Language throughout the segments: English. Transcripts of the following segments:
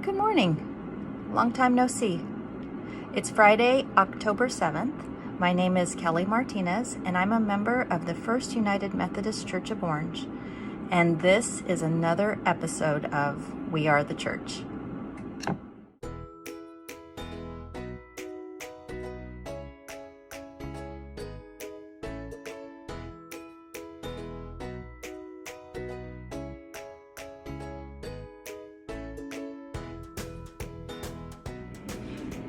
Good morning. Long time no see. It's Friday, October 7th. My name is Kelly Martinez, and I'm a member of the First United Methodist Church of Orange. And this is another episode of We Are the Church.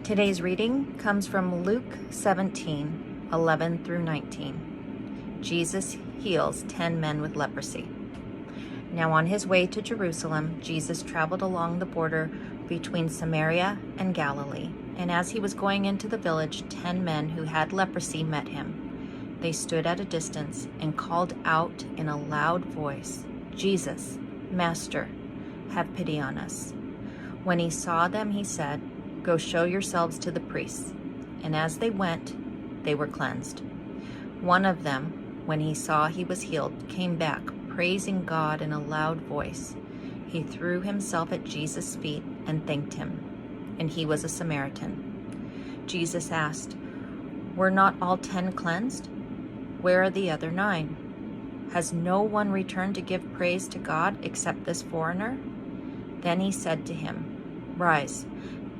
Today's reading comes from Luke 17, 11 through 19. Jesus heals 10 men with leprosy. Now on his way to Jerusalem, Jesus traveled along the border between Samaria and Galilee. And as he was going into the village, 10 men who had leprosy met him. They stood at a distance and called out in a loud voice, "Jesus, Master, have pity on us." When he saw them, he said, "Go show yourselves to the priests." And as they went, they were cleansed. One of them, when he saw he was healed, came back, praising God in a loud voice. He threw himself at Jesus' feet and thanked him. And he was a Samaritan. Jesus asked, "Were not all 10 cleansed? Where are the other 9? Has no one returned to give praise to God except this foreigner?" Then he said to him, "Rise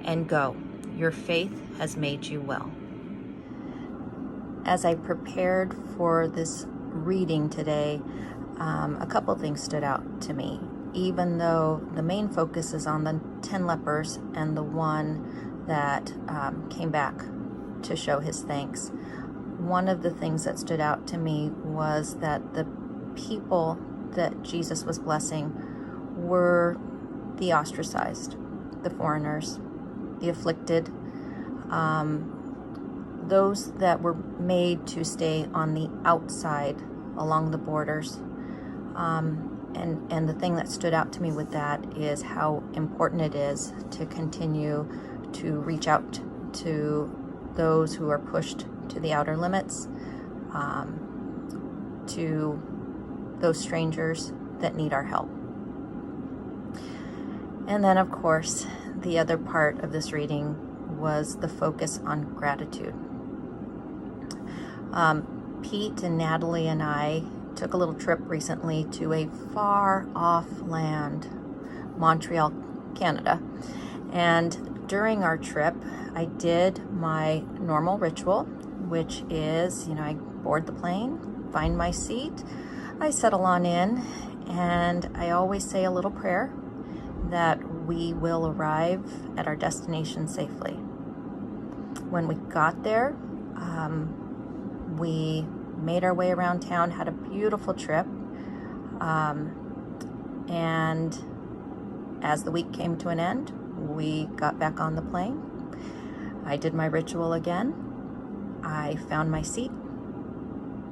and go. Your faith has made you well." As I prepared for this reading today, a couple things stood out to me. Even though the main focus is on the 10 lepers and the one that came back to show his thanks, one of the things that stood out to me was that the people that Jesus was blessing were the ostracized, the foreigners, the afflicted, those that were made to stay on the outside along the borders. And the thing that stood out to me with that is how important it is to continue to reach out to those who are pushed to the outer limits, to those strangers that need our help. And then, of course, the other part of this reading was the focus on gratitude. Pete and Natalie and I took a little trip recently to a far off land, Montreal, Canada. And during our trip, I did my normal ritual, which is, I board the plane, find my seat, I settle on in, and I always say a little prayer that we will arrive at our destination safely. When we got there, we made our way around town, had a beautiful trip, and as the week came to an end, we got back on the plane. I did my ritual again. I found my seat,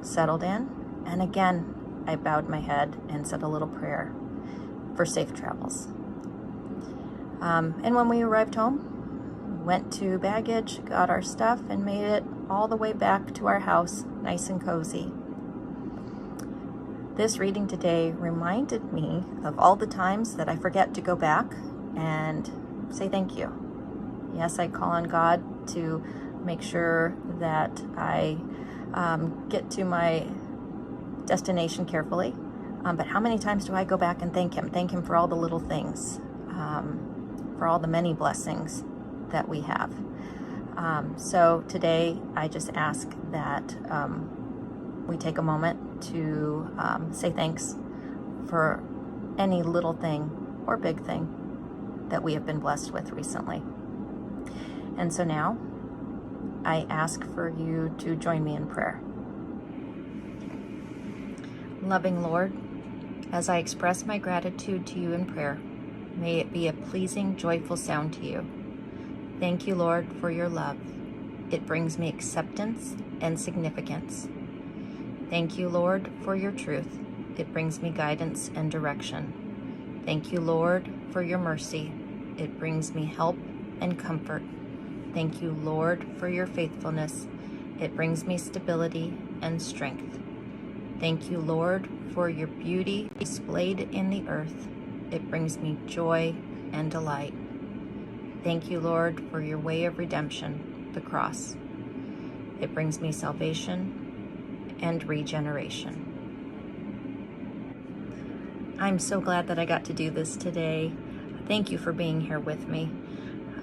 settled in, and again, I bowed my head and said a little prayer for safe travels. And when we arrived home, went to baggage, got our stuff, and made it all the way back to our house, nice and cozy. This reading today reminded me of all the times that I forget to go back and say thank you. Yes, I call on God to make sure that I get to my destination carefully. But how many times do I go back and thank Him? Thank Him for all the little things, for all the many blessings that we have. So today I just ask that we take a moment to say thanks for any little thing or big thing that we have been blessed with recently. And so now I ask for you to join me in prayer. Loving Lord, as I express my gratitude to you in prayer, may it be a pleasing, joyful sound to you. Thank you, Lord, for your love. It brings me acceptance and significance. Thank you, Lord, for your truth. It brings me guidance and direction. Thank you, Lord, for your mercy. It brings me help and comfort. Thank you, Lord, for your faithfulness. It brings me stability and strength. Thank you, Lord, for your beauty displayed in the earth. It brings me joy and delight. Thank you, Lord, for your way of redemption, the cross. It brings me salvation and regeneration. I'm so glad that I got to do this today. Thank you for being here with me.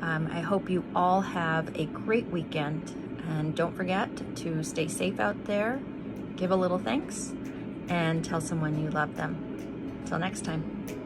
I hope you all have a great weekend, and don't forget to stay safe out there, give a little thanks, and tell someone you love them. Till next time.